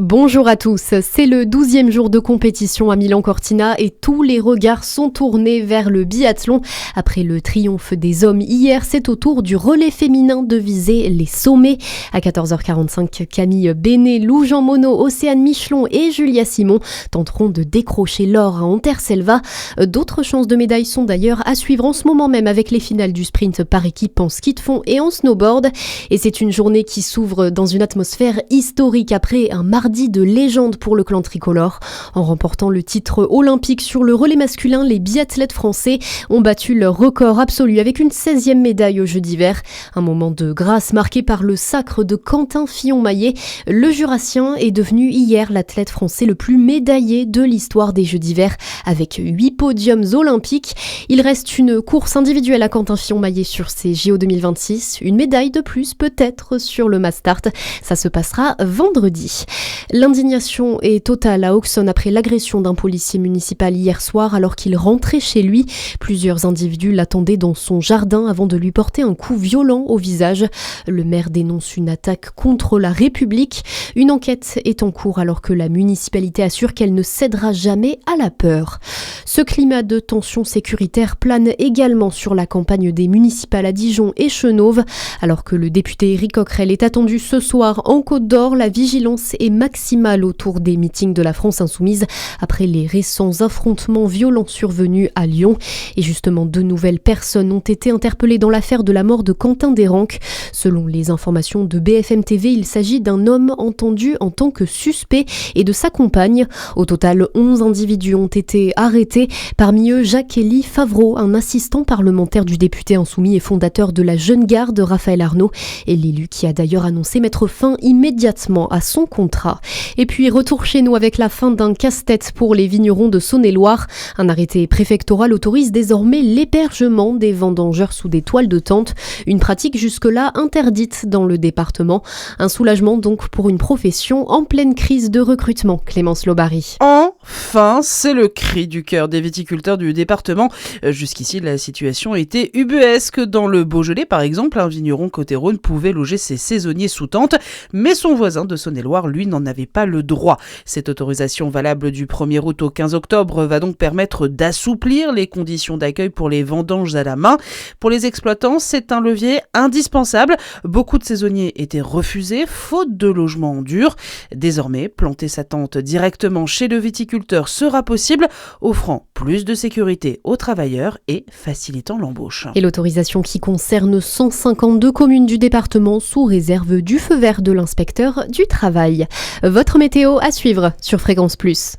Bonjour à tous, c'est le 12e jour de compétition à Milan-Cortina et tous les regards sont tournés vers le biathlon. Après le triomphe des hommes hier, c'est au tour du relais féminin de viser les sommets. À 14h45, Camille Bénet, Lou Jean Monod, Océane Michelon et Julia Simon tenteront de décrocher l'or à Anterselva. D'autres chances de médailles sont d'ailleurs à suivre en ce moment même avec les finales du sprint par équipe en ski de fond et en snowboard. Et c'est une journée qui s'ouvre dans une atmosphère historique après un mardi de légende pour le clan tricolore. En remportant le titre olympique sur le relais masculin, les biathlètes français ont battu leur record absolu avec une 16e médaille aux Jeux d'hiver. Un moment de grâce marqué par le sacre de Quentin Fillon-Maillet. Le Jurassien est devenu hier l'athlète français le plus médaillé de l'histoire des Jeux d'hiver avec 8 podiums olympiques. Il reste une course individuelle à Quentin Fillon-Maillet sur ces JO 2026. Une médaille de plus peut-être sur le Mastart. Ça se passera vendredi. L'indignation est totale à Auxonne après l'agression d'un policier municipal hier soir alors qu'il rentrait chez lui. Plusieurs individus l'attendaient dans son jardin avant de lui porter un coup violent au visage. Le maire dénonce une attaque contre la République. Une enquête est en cours alors que la municipalité assure qu'elle ne cédera jamais à la peur. Ce climat de tension sécuritaire plane également sur la campagne des municipales à Dijon et Chenôve. Alors que le député Éric Coquerel est attendu ce soir en Côte d'Or, la vigilance est maximale autour des meetings de la France Insoumise après les récents affrontements violents survenus à Lyon. Et justement, 2 nouvelles personnes ont été interpellées dans l'affaire de la mort de Quentin Desranques. Selon les informations de BFM TV, il s'agit d'un homme entendu en tant que suspect et de sa compagne. Au total, 11 individus ont été arrêtés. Parmi eux, Jacques-Élie Favreau, un assistant parlementaire du député insoumis et fondateur de la Jeune Garde, Raphaël Arnaud, et l'élu qui a d'ailleurs annoncé mettre fin immédiatement à son contrat. Et puis retour chez nous avec la fin d'un casse-tête pour les vignerons de Saône-et-Loire. Un arrêté préfectoral autorise désormais l'hébergement des vendangeurs sous des toiles de tente, une pratique jusque-là interdite dans le département. Un soulagement donc pour une profession en pleine crise de recrutement. Clémence Lobary. Enfin, c'est le cri du cœur des viticulteurs du département. Jusqu'ici, la situation était ubuesque. Dans le Beaujolais, par exemple, un vigneron côté-Rhône pouvait loger ses saisonniers sous tente, mais son voisin de Saône-et-Loire, lui, n'en avait pas le droit. Cette autorisation valable du 1er août au 15 octobre va donc permettre d'assouplir les conditions d'accueil pour les vendanges à la main. Pour les exploitants, c'est un levier indispensable. Beaucoup de saisonniers étaient refusés, faute de logements en dur. Désormais, planter sa tente directement chez le viticulteur sera possible, offrant plus de sécurité aux travailleurs et facilitant l'embauche. Et l'autorisation qui concerne 152 communes du département sous réserve du feu vert de l'inspecteur du travail. Votre météo à suivre sur Fréquence Plus.